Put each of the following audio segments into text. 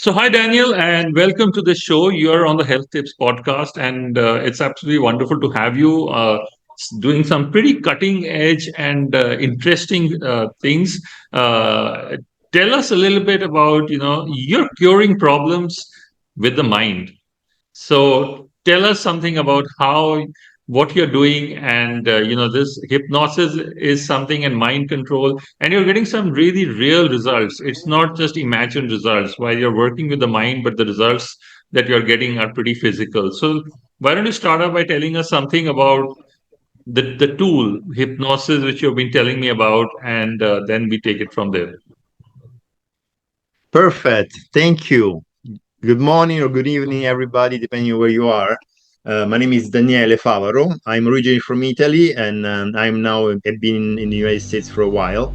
So, hi, Daniel, and welcome to the show. You're on the Health Tips podcast, and it's absolutely wonderful to have you doing some pretty cutting edge and interesting things. Uh, Tell us a little bit about, you're curing problems with the mind. So tell us something about how what you're doing, and this hypnosis is something, and mind control, and you're getting some really real results. It's not just imagined results while you're working with the mind, but the results that you're getting are pretty physical. So why don't you start off by telling us something about the tool hypnosis, which you've been telling me about, and then we take it from there. Perfect. Thank you. Good morning or good evening, everybody, depending on where you are. My name is Daniele Favaro. I'm originally from Italy, and I'm now have been in the United States for a while.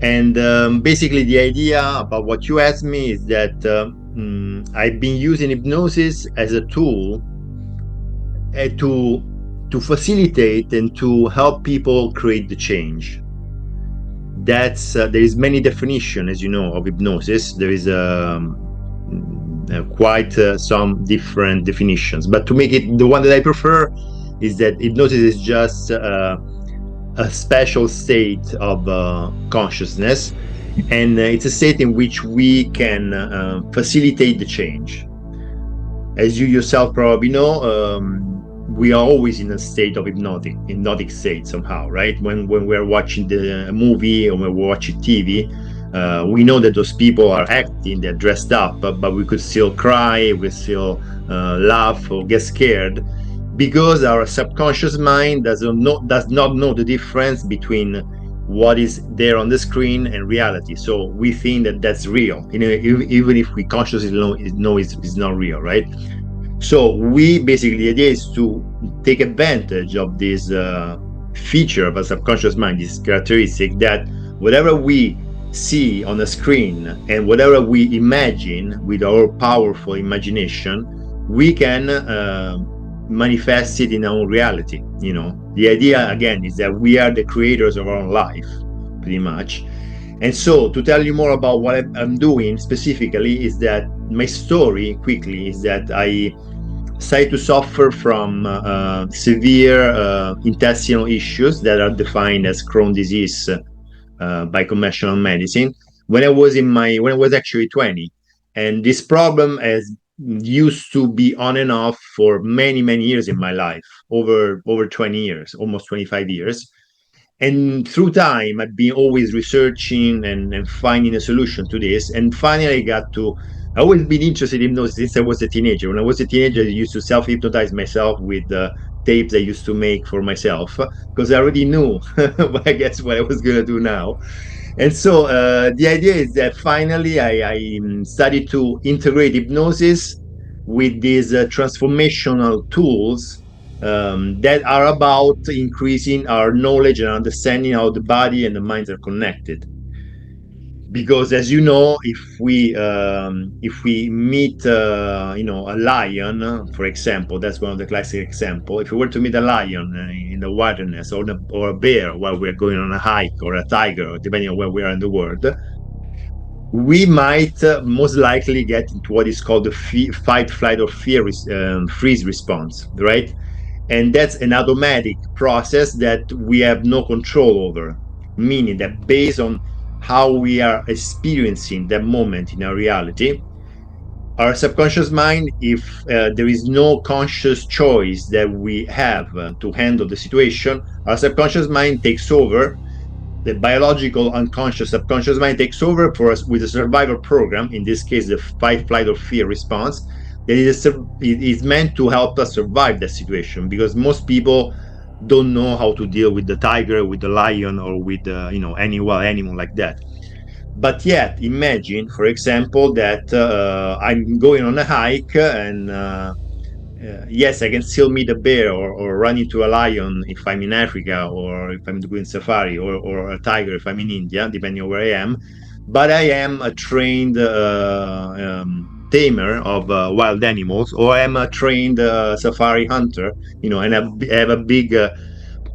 And basically, the idea about what you asked me is that I've been using hypnosis as a tool to facilitate and to help people create the change. That's there is many definition, as you know, of hypnosis. There is quite some different definitions, but to make it the one that I prefer is that hypnosis is just a special state of consciousness, and it's a state in which we can facilitate the change. As you yourself probably know, we are always in a state of hypnotic state somehow, right? When we're watching the movie or when we're watching TV, we know that those people are acting, they're dressed up, but we could still cry, we still laugh or get scared because our subconscious mind does not know the difference between what is there on the screen and reality. So we think that that's real, even if we consciously know it's not real, right? So we basically, the idea is to take advantage of this feature of a subconscious mind, this characteristic that whatever we see on the screen and whatever we imagine with our powerful imagination, we can manifest it in our own reality. The idea again is that we are the creators of our own life, pretty much. And so, to tell you more about what I'm doing specifically, is that my story quickly is that I started to suffer from severe intestinal issues that are defined as Crohn's disease by conventional medicine when I was actually 20. And this problem has used to be on and off for many years in my life, over 20 years, almost 25 years. And through time, I've been always researching and finding a solution to this. And finally, I always been interested in hypnosis since I was a teenager. When I was a teenager, I used to self-hypnotize myself with tapes I used to make for myself because I already knew, I guess, what I was going to do now. And so the idea is that finally I started to integrate hypnosis with these transformational tools that are about increasing our knowledge and understanding how the body and the minds are connected. Because, as you know, if we meet a lion, for example, that's one of the classic example. If we were to meet a lion in the wilderness, or a bear while we're going on a hike, or a tiger, depending on where we are in the world, we might most likely get into what is called the fight, flight, or freeze response, right? And that's an automatic process that we have no control over, meaning that based on how we are experiencing that moment in our reality, our subconscious mind, if there is no conscious choice that we have to handle the situation, our subconscious mind takes over. The biological unconscious subconscious mind takes over for us with a survival program, in this case the fight, flight, or fear response, that is meant to help us survive that situation, because most people don't know how to deal with the tiger, with the lion, or with any wild animal like that. But yet, imagine, for example, that I'm going on a hike, and yes, I can still meet a bear, or run into a lion if I'm in Africa, or if I'm doing safari, or a tiger if I'm in India, depending on where I am. But I am a trained tamer of wild animals, or I am a trained safari hunter, and I have a big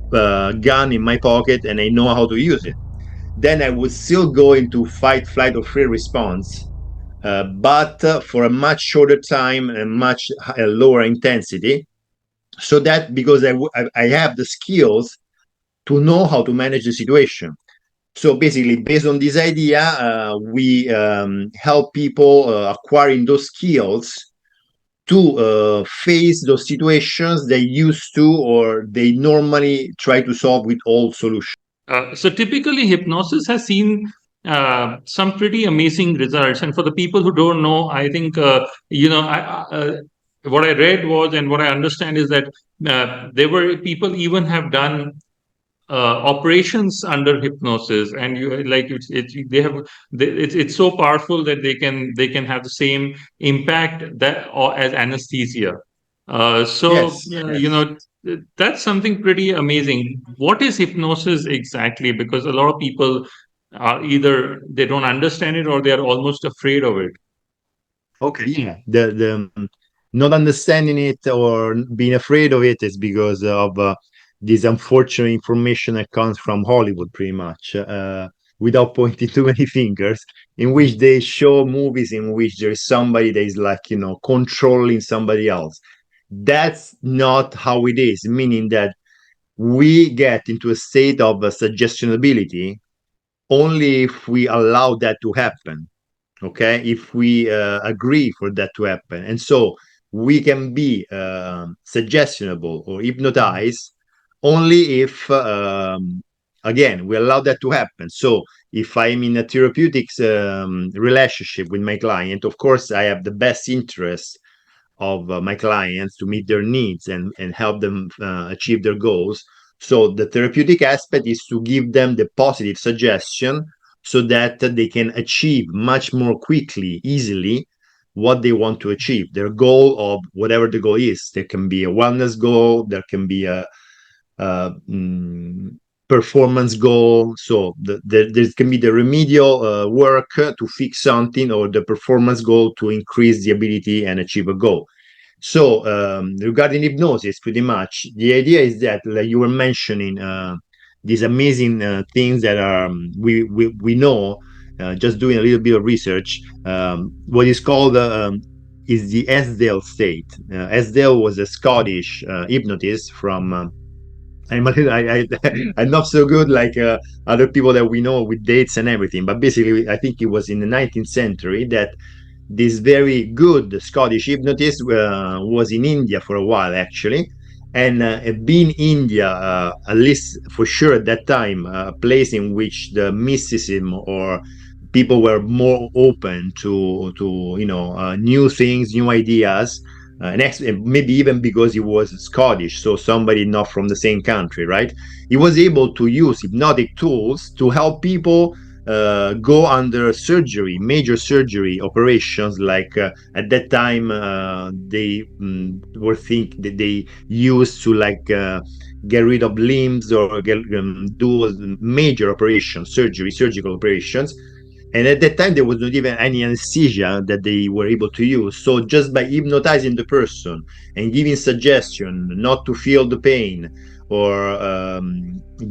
gun in my pocket, and I know how to use it. Then I would still go into fight, flight, or fear response but for a much shorter time and much lower intensity. So that because I have the skills to know how to manage the situation. So basically, based on this idea, we help people acquiring those skills to face those situations they used to or they normally try to solve with old solutions. So typically, hypnosis has seen some pretty amazing results. And for the people who don't know, I think what I read was, and what I understand is that there were people even have done operations under hypnosis, and you like it's they have it's so powerful that they can have the same impact that or as anesthesia. So Yes, yes. that's something pretty amazing. What is hypnosis exactly? Because a lot of people are either they don't understand it or they are almost afraid of it. Okay, yeah. The not understanding it or being afraid of it is because of this unfortunate information that comes from Hollywood, pretty much, without pointing too many fingers, in which they show movies in which there is somebody that is like, controlling somebody else. That's not how it is, meaning that we get into a state of suggestionability only if we allow that to happen. Okay, if we agree for that to happen, and so we can be suggestionable or hypnotized only if again we allow that to happen. So if I'm in a therapeutics relationship with my client, of course I have the best interest of my clients to meet their needs and help them achieve their goals. So the therapeutic aspect is to give them the positive suggestion so that they can achieve much more quickly, easily what they want to achieve, their goal of whatever the goal is. There can be a wellness goal, there can be a performance goal. So there can be the remedial work to fix something, or the performance goal to increase the ability and achieve a goal. So regarding hypnosis, pretty much the idea is that, like you were mentioning, these amazing things that are we know, just doing a little bit of research. What is called is the Esdale state. Esdale was a Scottish hypnotist from. I'm not so good like other people that we know with dates and everything, but basically, I think it was in the 19th century that this very good Scottish hypnotist was in India for a while, actually. And being India, at least for sure at that time, a place in which the mysticism or people were more open to new things, new ideas, and maybe even because he was Scottish, so somebody not from the same country, right? He was able to use hypnotic tools to help people go under surgery, major surgery operations. Like at that time, they were think that they used to like get rid of limbs or do major operations, surgical operations. And at that time, there was not even any anesthesia that they were able to use. So just by hypnotizing the person and giving suggestion not to feel the pain, or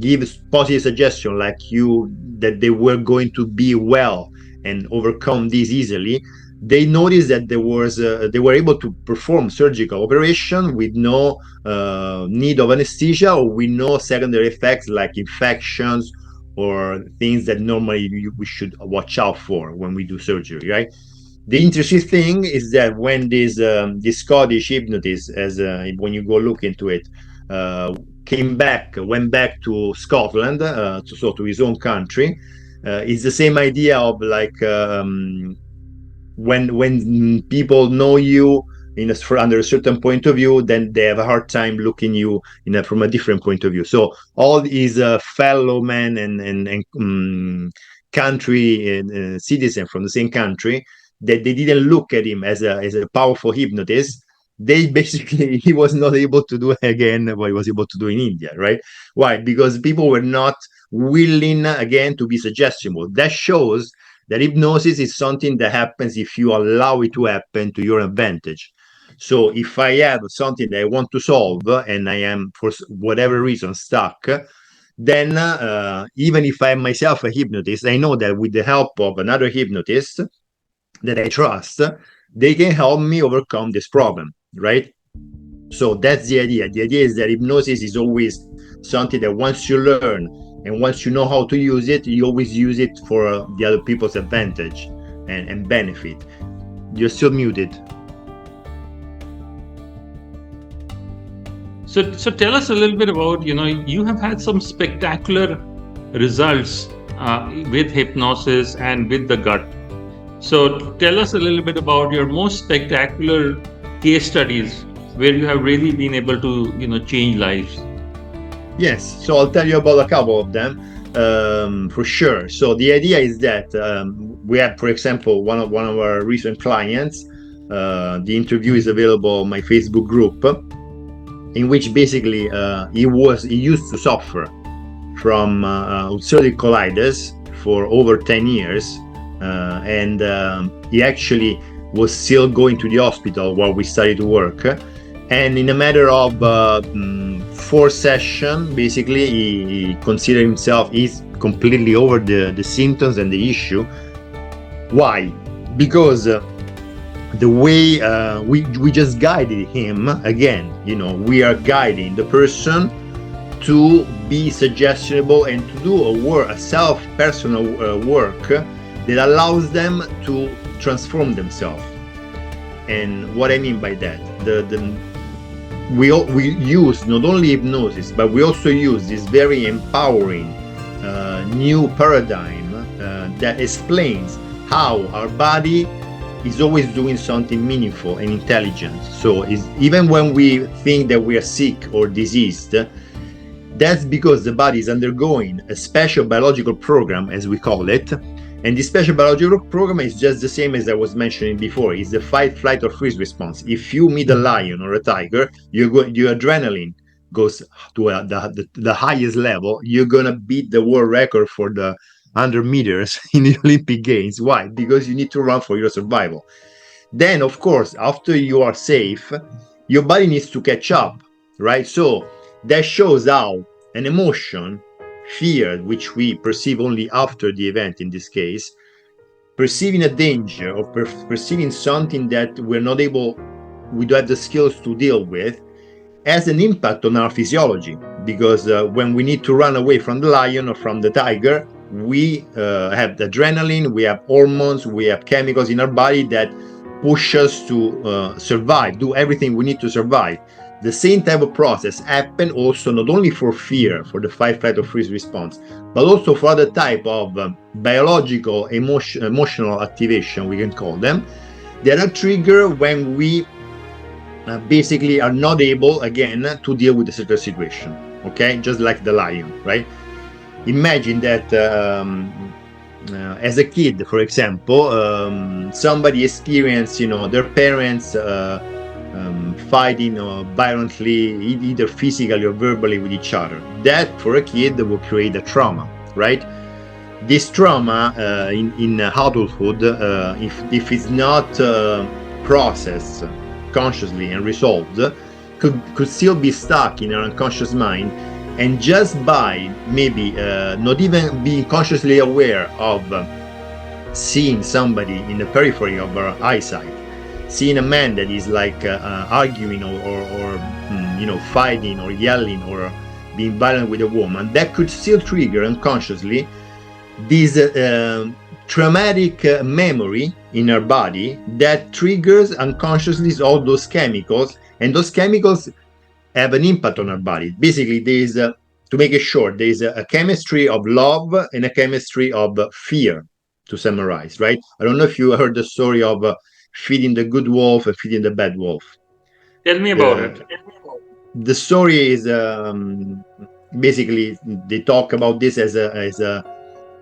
give positive suggestion like you that they were going to be well and overcome this easily, they noticed that they were able to perform surgical operation with no need of anesthesia, or with no secondary effects like infections or things that normally we should watch out for when we do surgery, right? The interesting thing is that when this Scottish hypnotist, as when you go look into it, uh, went back to Scotland, to his own country, it's the same idea of like when people know you under a certain point of view, then they have a hard time looking you from a different point of view. So all his fellow men and country citizen from the same country, that they didn't look at him as a powerful hypnotist. They basically he was not able to do again what he was able to do in India, right? Why? Because people were not willing again to be suggestible. That shows that hypnosis is something that happens if you allow it to happen to your advantage. So if I have something that I want to solve and I am for whatever reason stuck, then even if I am myself a hypnotist, I know that with the help of another hypnotist, that I trust, they can help me overcome this problem, right? So that's the idea. The idea is that hypnosis is always something that once you learn and once you know how to use it, you always use it for the other people's advantage and benefit. You're still muted. So tell us a little bit about, you have had some spectacular results with hypnosis and with the gut. So tell us a little bit about your most spectacular case studies where you have really been able to, change lives. Yes, so I'll tell you about a couple of them for sure. So the idea is that we have, for example, one of our recent clients. The interview is available on my Facebook group, in which basically he used to suffer from ulcerative colitis for over 10 years, and he actually was still going to the hospital while we started to work. And in a matter of 4 sessions, basically, he considered himself he's completely over the symptoms and the issue. Why? Because the way we just guided him, again, we are guiding the person to be suggestible and to do a self-personal work that allows them to transform themselves. And what I mean by that, we use not only hypnosis, but we also use this very empowering new paradigm that explains how our body is always doing something meaningful and intelligent. So even when we think that we are sick or diseased, that's because the body is undergoing a special biological program, as we call it. And this special biological program is just the same as I was mentioning before. It's the fight, flight, or freeze response. If you meet a lion or a tiger, your adrenaline goes to the highest level. You're going to beat the world record for the 100 meters in the Olympic Games. Why? Because you need to run for your survival. Then, of course, after you are safe, your body needs to catch up, right? So that shows how an emotion, fear, which we perceive only after the event in this case, perceiving a danger or perceiving something that we don't have the skills to deal with, has an impact on our physiology. Because when we need to run away from the lion or from the tiger, we have the adrenaline, we have hormones, we have chemicals in our body that push us to survive, do everything we need to survive. The same type of process happen also not only for fear, for the fight, flight, or freeze response, but also for other type of biological, emotional activation, we can call them, that are triggered when we basically are not able, again, to deal with a certain situation, okay? Just like the lion, right? Imagine that as a kid, for example, somebody experienced, their parents fighting violently, either physically or verbally with each other. That, for a kid, will create a trauma, right? This trauma in adulthood, if it's not processed consciously and resolved, could still be stuck in our unconscious mind. And just by maybe not even being consciously aware of seeing somebody in the periphery of our eyesight, seeing a man that is like arguing or fighting or yelling or being violent with a woman, that could still trigger unconsciously this traumatic memory in our body that triggers unconsciously all those chemicals, and those chemicals have an impact on our body. Basically, there is, to make it short, there is a chemistry of love and a chemistry of fear, to summarize, right? I don't know if you heard the story of feeding the good wolf and feeding the bad wolf. Tell me about it. The story is basically they talk about this as a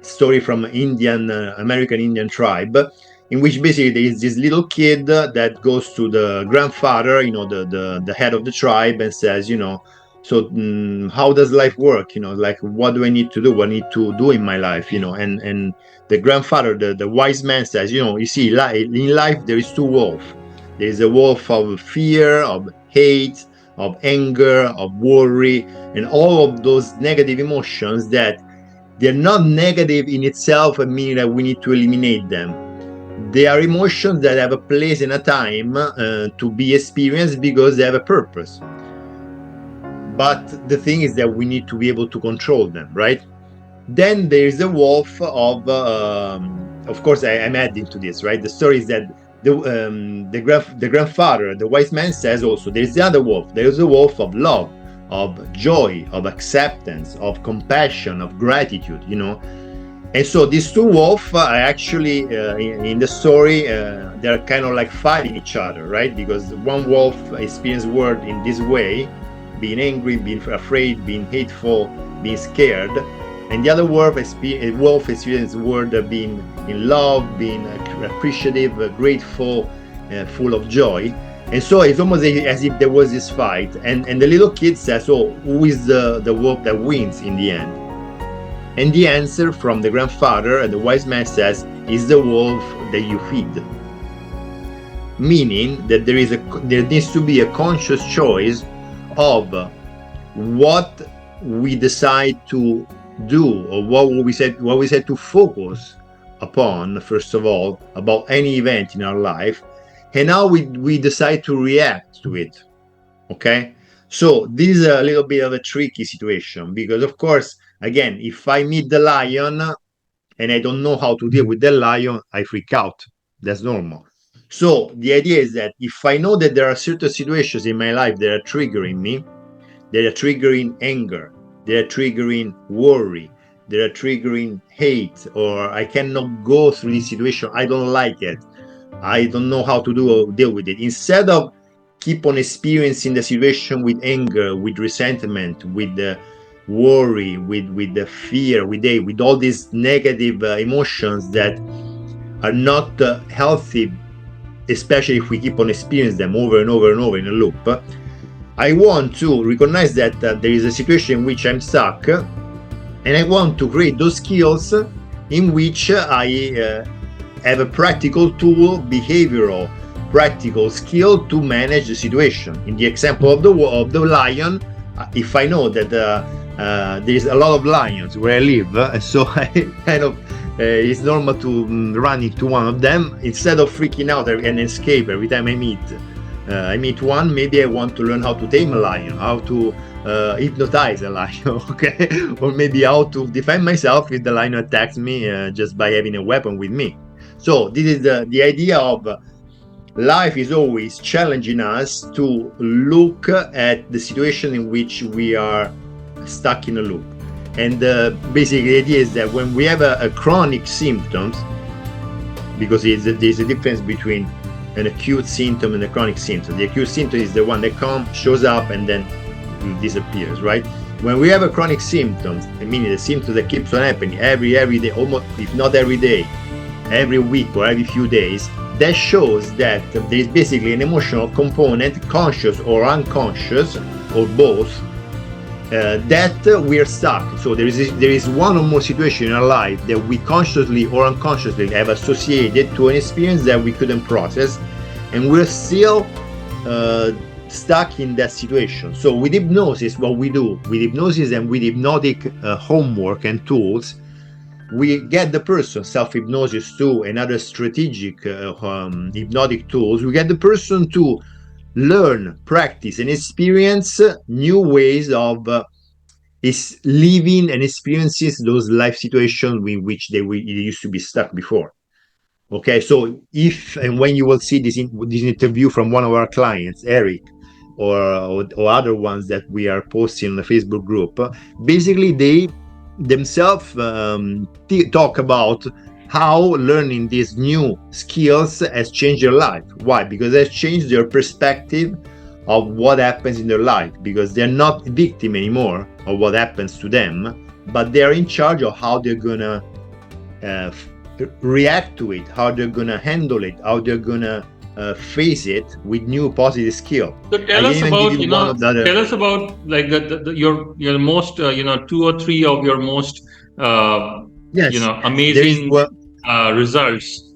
story from American Indian tribe, in which basically there is this little kid that goes to the grandfather, the head of the tribe, and says, so how does life work? Like, what do I need to do? What I need to do in my life? And the grandfather, the wise man says, you see, in life there is two wolves. There is a wolf of fear, of hate, of anger, of worry, and all of those negative emotions that they're not negative in itself, meaning that we need to eliminate them. They are emotions that have a place and a time to be experienced because they have a purpose. But the thing is that we need to be able to control them, right? Then there is the wolf of course, I'm adding to this, right? The story is that the grandfather, the wise man, says also there is the other wolf. There is a wolf of love, of joy, of acceptance, of compassion, of gratitude, And so these two wolves are actually in the story, they're kind of like fighting each other, right? Because one wolf experiences the world in this way, being angry, being afraid, being hateful, being scared. And the other wolf experiences the world being in love, being appreciative, grateful, full of joy. And so it's almost as if there was this fight. And the little kid says, oh, who is the wolf that wins in the end? And the answer from the grandfather and the wise man says, is the wolf that you feed. Meaning that there needs to be a conscious choice of what we decide to do, or what we said to focus upon, first of all, about any event in our life, and how we decide to react to it. Okay? So this is a little bit of a tricky situation, because of course, again, if I meet the lion and I don't know how to deal with the lion, I freak out. That's normal. So the idea is that if I know that there are certain situations in my life that are triggering me, that are triggering anger, they are triggering worry, they are triggering hate, or I cannot go through this situation, I don't like it, I don't know how to deal with it. Instead of keep on experiencing the situation with anger, with resentment, with the worry, with the fear, with all these negative emotions that are not healthy, especially if we keep on experiencing them over and over and over in a loop, I want to recognize that there is a situation in which I'm stuck, and I want to create those skills in which I have a practical tool, behavioral, practical skill to manage the situation. In the example of the lion, if I know that there is a lot of lions where I live, so I kind of it's normal to run into one of them instead of freaking out and escape every time I meet one. Maybe I want to learn how to tame a lion, how to hypnotize a lion, okay? Or maybe how to defend myself if the lion attacks me just by having a weapon with me. So this is the idea of life is always challenging us to look at the situation in which we are stuck in a loop. And basically the idea is that when we have a chronic symptoms, because there's a difference between an acute symptom and a chronic symptom. The acute symptom is the one that shows up and then disappears, right? When we have a chronic symptoms, meaning the symptom that keeps on happening every day, almost if not every day, every week or every few days, that shows that there is basically an emotional component, conscious or unconscious, or both, that we are stuck. So there is one or more situation in our life that we consciously or unconsciously have associated to an experience that we couldn't process, and we're still stuck in that situation. So with hypnosis, what we do with hypnosis and with hypnotic homework and tools, we get the person, self-hypnosis too, and other strategic hypnotic tools, we get the person to learn, practice, and experience new ways of is living and experiences those life situations in which they used to be stuck before. Okay, so if and when you will see this interview from one of our clients, Eric, or other ones that we are posting on the Facebook group, basically they themselves talk about how learning these new skills has changed their life. Why? Because it has changed their perspective of what happens in their life, because they're not victim anymore of what happens to them, but they're in charge of how they're gonna react to it, how they're gonna handle it, how they're gonna face it with new positive skill. So tell us about like your most 2 or 3 of your most amazing results.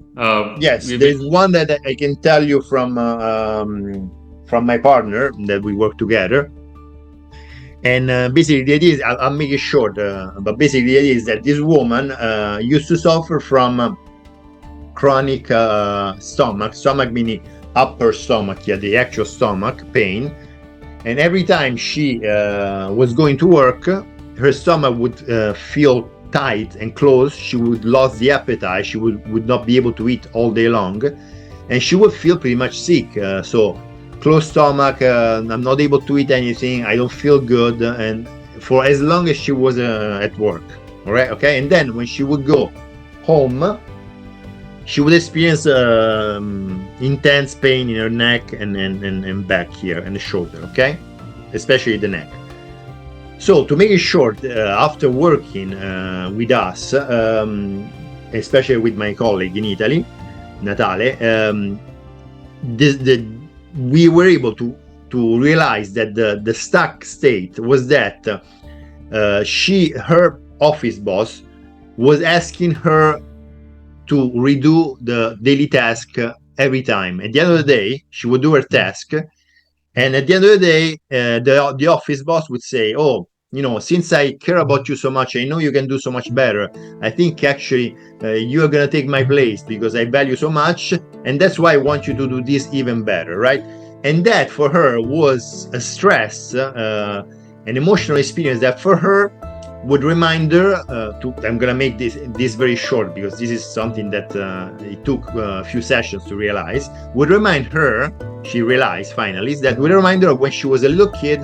Yes, there's one that I can tell you from my partner that we work together. And basically the idea is, I'll make it short, but basically the idea is that this woman used to suffer from chronic stomach meaning upper stomach, the actual stomach pain. And every time she was going to work, her stomach would feel tight and closed. She would lose the appetite. She would not be able to eat all day long, and she would feel pretty much sick. So closed stomach, I'm not able to eat anything, I don't feel good, and for as long as she was at work. All right, okay. And then when she would go home, she would experience intense pain in her neck and back here and the shoulder, okay, especially the neck. So to make it short, after working with us, especially with my colleague in Italy, Natale, we were able to realize that the stuck state was that her office boss was asking her to redo the daily task every time. At the end of the day, she would do her task, and at the end of the day, the office boss would say, "Oh, since I care about you so much, I know you can do so much better. I think actually you are gonna take my place because I value so much, and that's why I want you to do this even better, right?" And that for her was a stress, an emotional experience that for her would remind her I'm gonna make this very short because this is something that it took a few sessions to realize. Would remind her, she realized finally, that would remind her of when she was a little kid,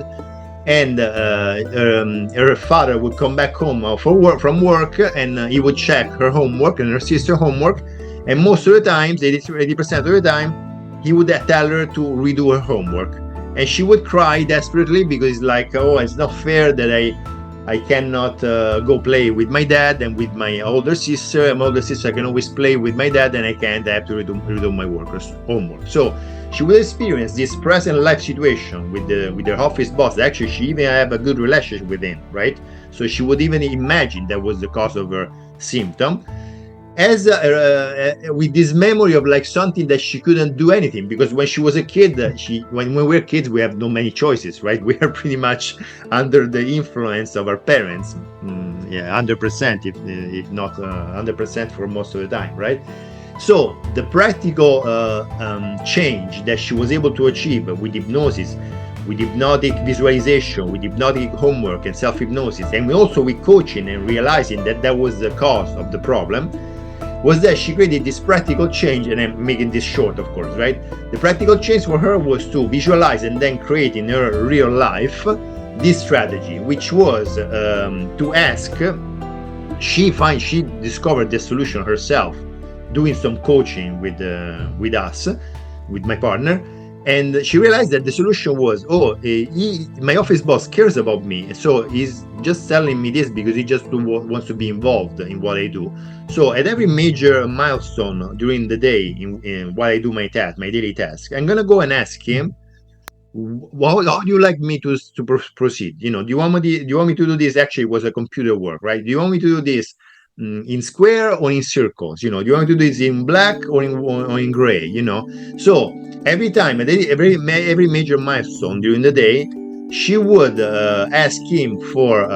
and her father would come back home from work, and he would check her homework and her sister's homework, and most of the times, 80% of the time, he would tell her to redo her homework, and she would cry desperately because it's like, oh, it's not fair that I cannot go play with my dad and with my older sister. My older sister can always play with my dad, and I can't. I have to redo my homework. So she will experience this present life situation with her office boss. Actually, she even have a good relationship with him, right? So she would even imagine that was the cause of her symptom, as with this memory of like something that she couldn't do anything, because when she was a kid, when we were kids, we have no many choices, right? We are pretty much under the influence of our parents, 100%, if not 100% for most of the time, right? So the practical change that she was able to achieve with hypnosis, with hypnotic visualization, with hypnotic homework and self-hypnosis, and also with coaching and realizing that was the cause of the problem, was that she created this practical change. And I'm making this short, of course, right? The practical change for her was to visualize and then create in her real life this strategy, which was to ask. She discovered the solution herself, doing some coaching with us, with my partner, and she realized that the solution was, my office boss cares about me, so he's just telling me this because he just wants to be involved in what I do. So at every major milestone during the day, in while I do my daily task, I'm gonna go and ask him, how do you like me to proceed? Do you want me to do this? Actually, it was a computer work, right? Do you want me to do this in square or in circles? Do you want me to do this in black or in gray? So every time, at every major milestone during the day, she would ask him for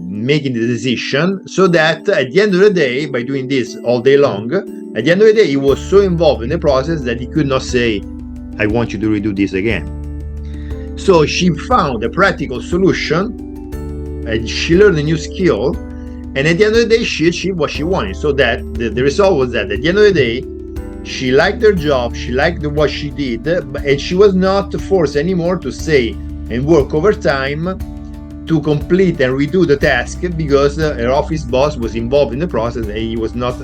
making the decision, so that at the end of the day, by doing this all day long, at the end of the day, he was so involved in the process that he could not say, I want you to redo this again. So she found a practical solution, and she learned a new skill, and at the end of the day, she achieved what she wanted. So that the result was that at the end of the day, she liked her job, she liked what she did, and she was not forced anymore to stay and work overtime to complete and redo the task, because her office boss was involved in the process and he was not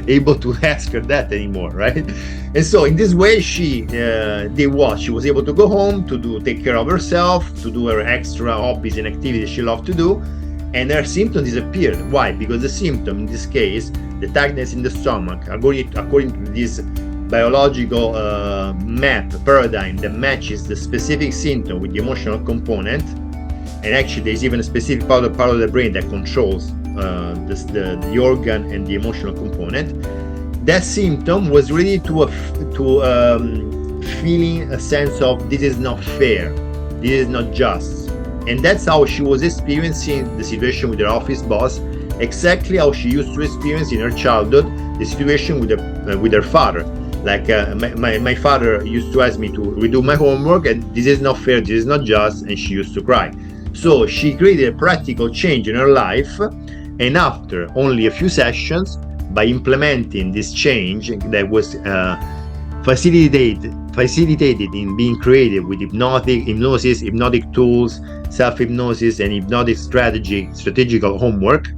able to ask her that anymore, right? And so in this way, she did what? She was able to go home, to take care of herself, to do her extra hobbies and activities she loved to do, and her symptom disappeared. Why? Because the symptom, in this case, the tightness in the stomach, according to this biological paradigm that matches the specific symptom with the emotional component, and actually there's even a specific part of the brain that controls the organ and the emotional component. That symptom was really to feeling a sense of, this is not fair, this is not just. And that's how she was experiencing the situation with her office boss, exactly how she used to experience in her childhood the situation with her with her father. Like my father used to ask me to redo my homework, and this is not fair, this is not just, and she used to cry. So she created a practical change in her life, and after only a few sessions, by implementing this change that was facilitated in being creative with hypnosis, hypnotic tools, self-hypnosis, and hypnotic strategical homework,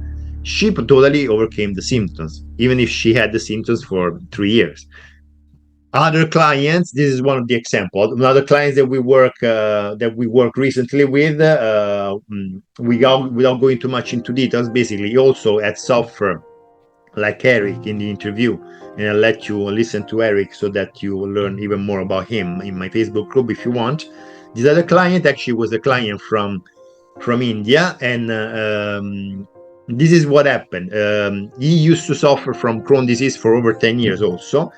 she totally overcame the symptoms, even if she had the symptoms for 3 years. Other clients, this is one of the examples. Other clients that we work recently with, without going too much into details, basically he also had suffered like Eric in the interview, and I'll let you listen to Eric so that you will learn even more about him in my Facebook group if you want. This other client actually was a client from India, and this is what happened. He used to suffer from Crohn's disease for over 10 years also,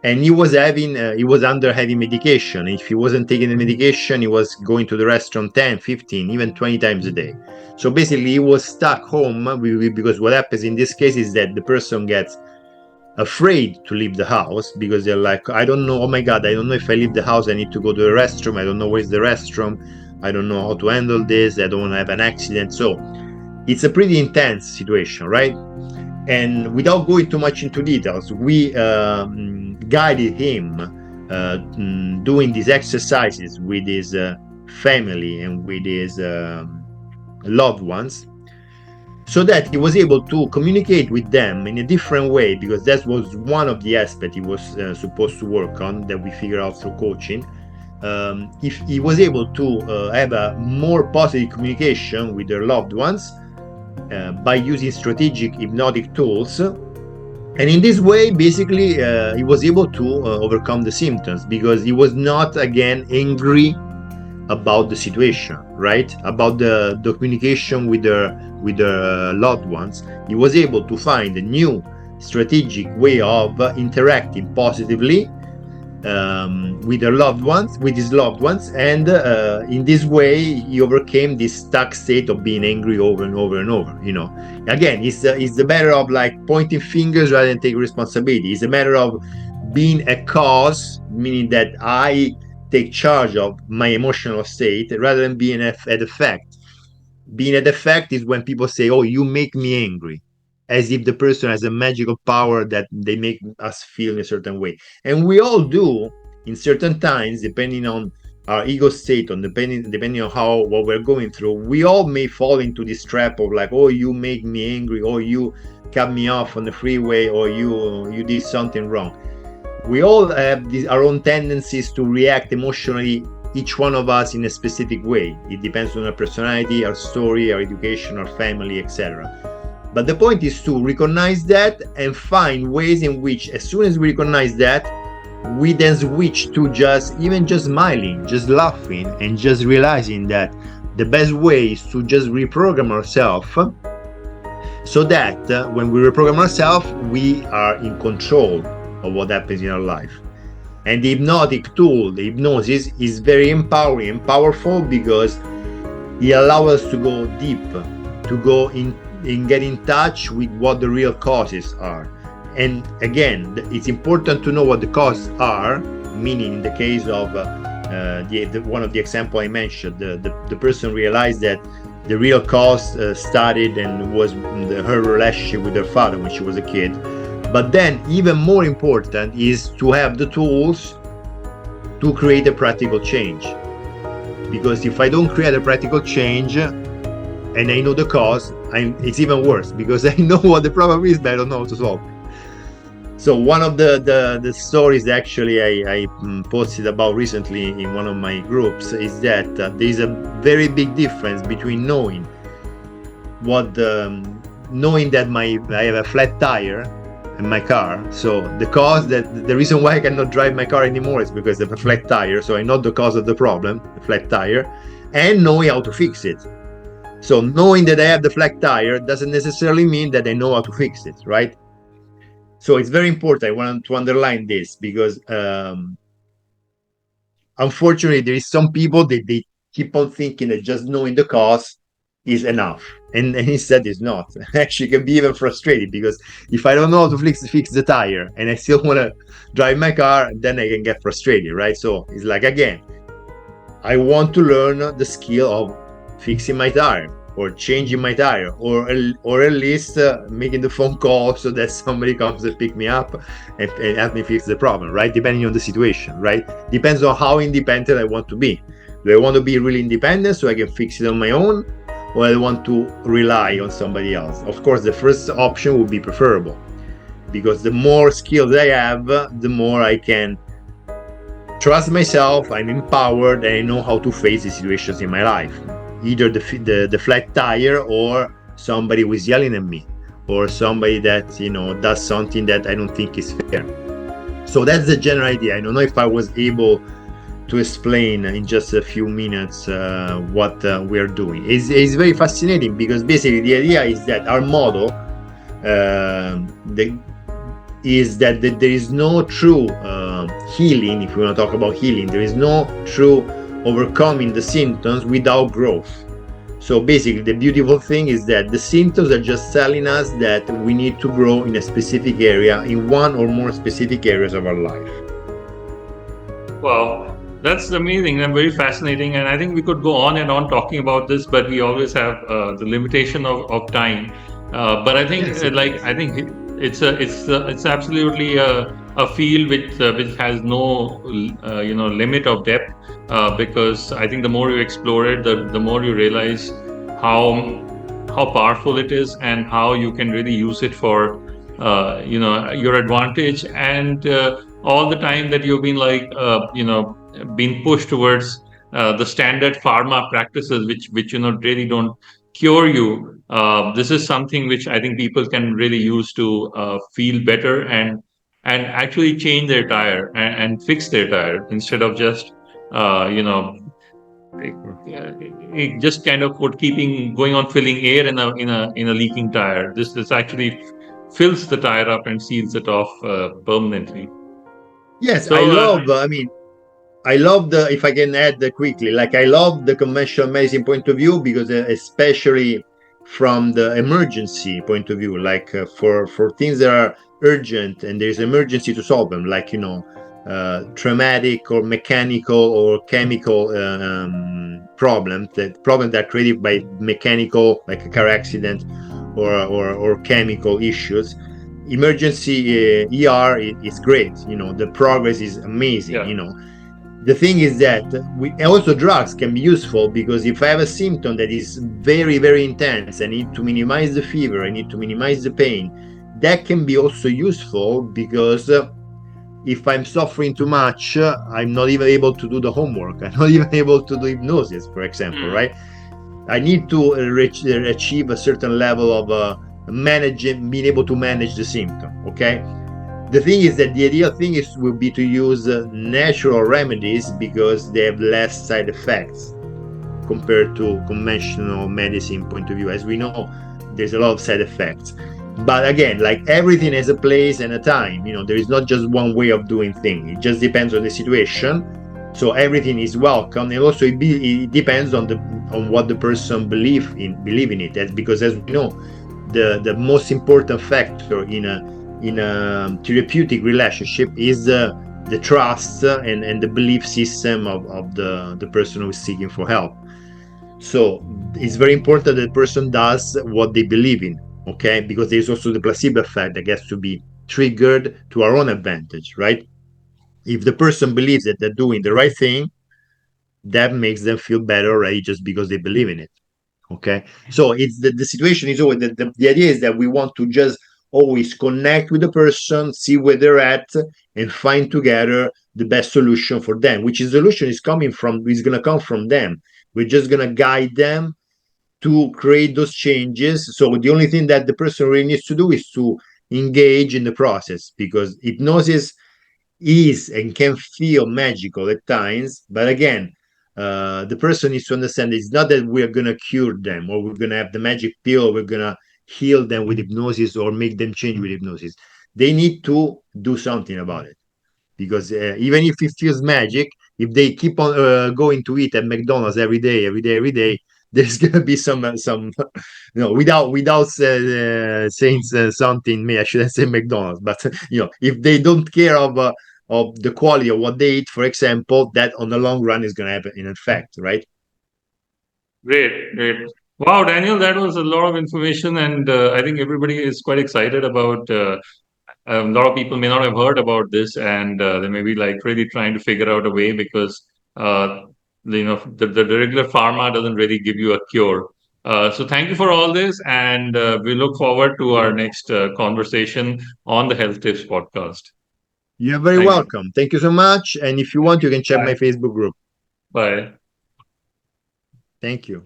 and he was under heavy medication. If he wasn't taking the medication, he was going to the restaurant 10, 15, even 20 times a day. So basically he was stuck home, because what happens in this case is that the person gets afraid to leave the house, because they're like, I don't know, oh my god, I don't know if I leave the house I need to go to the restroom, I don't know where's the restroom, I don't know how to handle this, I don't want to have an accident. So it's a pretty intense situation, right? And without going too much into details, we guided him doing these exercises with his family and with his loved ones, so that he was able to communicate with them in a different way, because that was one of the aspects he was supposed to work on, that we figured out through coaching. If he was able to have a more positive communication with their loved ones by using strategic hypnotic tools, and in this way basically he was able to overcome the symptoms, because he was not again angry about the situation, right? About the communication with their loved ones. He was able to find a new strategic way of interacting positively with their loved ones, with his loved ones, and in this way he overcame this stuck state of being angry over and over and over. You know, again, it's the matter of like pointing fingers rather than taking responsibility. It's a matter of being a cause, meaning that I take charge of my emotional state rather than being an effect. Being an effect is when people say, oh, you make me angry, as if the person has a magical power that they make us feel in a certain way. And we all do in certain times, depending on our ego state, on depending on what we're going through. We all may fall into this trap of like, oh, you make me angry, or you cut me off on the freeway, or you did something wrong. We all have our own tendencies to react emotionally, each one of us in a specific way. It depends on our personality, our story, our education, our family, etc. But the point is to recognize that and find ways in which, as soon as we recognize that, we then switch to just smiling, just laughing, and just realizing that the best way is to just reprogram ourselves, so that when we reprogram ourselves, we are in control of what happens in our life. And the hypnotic tool, the hypnosis, is very empowering and powerful, because it allows us to go deep, to go in get in touch with what the real causes are. And again, it's important to know what the causes are, meaning in the case of one of the examples I mentioned, the person realized that the real cause started and was her relationship with her father when she was a kid. But then even more important is to have the tools to create a practical change. Because if I don't create a practical change and I know the cause, it's even worse, because I know what the problem is, but I don't know how to solve it. So one of the stories that actually I posted about recently in one of my groups is that there is a very big difference between knowing that I have a flat tire in my car. So the reason why I cannot drive my car anymore is because of a flat tire. So I know the cause of the problem, the flat tire, and knowing how to fix it. So knowing that I have the flat tire doesn't necessarily mean that I know how to fix it, right? So it's very important. I want to underline this, because unfortunately there is some people that they keep on thinking that just knowing the cause is enough. And he said it's not. Actually, it can be even frustrating, because if I don't know how to fix the tire and I still want to drive my car, then I can get frustrated, right? So it's like, again, I want to learn the skill of fixing my tire, or changing my tire, or at least making the phone call so that somebody comes to pick me up and help me fix the problem, right? Depending on the situation, right? Depends on how independent I want to be. Do I want to be really independent so I can fix it on my own, or I want to rely on somebody else? Of course, the first option would be preferable, because the more skills I have, the more I can trust myself, I'm empowered, and I know how to face the situations in my life. Either the flat tire, or somebody who is yelling at me, or somebody that does something that I don't think is fair. So that's the general idea. I don't know if I was able to explain in just a few minutes what we are doing. It's very fascinating, because basically the idea is that our model is that there is no true healing. If we want to talk about healing, there is no true overcoming the symptoms without growth. So basically, the beautiful thing is that the symptoms are just telling us that we need to grow in a specific area, in one or more specific areas of our life. Wow, that's amazing and very fascinating. And I think we could go on and on talking about this, but we always have the limitation of time. But I think, Yes, I think it's absolutely a field which has no limit of depth, because I think the more you explore it, the more you realize how powerful it is, and how you can really use it for your advantage. And all the time that you've been being pushed towards the standard pharma practices, which really don't cure you. This is something which I think people can really use to feel better, and actually change their tire, and fix their tire, instead of just uh, you know it just kind of keeping going on filling air in a leaking tire. This actually fills the tire up and seals it off permanently. yes, I So love. I love the, if I can add quickly, like, I love the conventional medicine point of view, because especially from the emergency point of view, like for things that are urgent and there's emergency to solve them, like traumatic or mechanical or chemical problems that are created by mechanical, like a car accident, or chemical issues. Emergency ER is great. The progress is amazing. yeah, The thing is that also drugs can be useful, because if I have a symptom that is very, very intense, I need to minimize the fever, I need to minimize the pain. That can be also useful, because if I'm suffering too much, I'm not even able to do the homework. I'm not even able to do hypnosis, for example, mm, right? I need to achieve a certain level of being able to manage the symptom. Okay. The thing is that the ideal thing will be to use natural remedies, because they have less side effects compared to conventional medicine point of view. As we know, there's a lot of side effects. But again, like, everything has a place and a time. There is not just one way of doing things. It just depends on the situation. So everything is welcome, and also it depends on what the person believe in it. That's because, as we know, the most important factor in a therapeutic relationship is the trust and the belief system of the person who is seeking for help. So it's very important that the person does what they believe in, okay? Because there's also the placebo effect that gets to be triggered to our own advantage, right? If the person believes that they're doing the right thing, that makes them feel better already, just because they believe in it. Okay. So it's the situation is always the idea is that we want to just always connect with the person, see where they're at, and find together the best solution for them. Which is solution is going to come from them. We're just going to guide them to create those changes. So the only thing that the person really needs to do is to engage in the process, because hypnosis is and can feel magical at times. But again, the person needs to understand it's not that we're going to cure them, or we're going to have the magic pill, or we're going to heal them with hypnosis, or make them change with hypnosis. They need to do something about it, because even if it feels magic, if they keep on going to eat at McDonald's every day, there's gonna be some without saying something. Me, I shouldn't say McDonald's, but if they don't care of the quality of what they eat, for example, that on the long run is gonna have an effect, right? Great, great. Wow, Daniel, that was a lot of information, and I think everybody is quite excited about. A lot of people may not have heard about this, and they may be like really trying to figure out a way because the regular pharma doesn't really give you a cure. So thank you for all this, and we look forward to our next conversation on the Health Tips podcast. You're very Thank you. welcome. Thank you so much. And if you want, you can check my Bye. Facebook group. Bye. Thank you.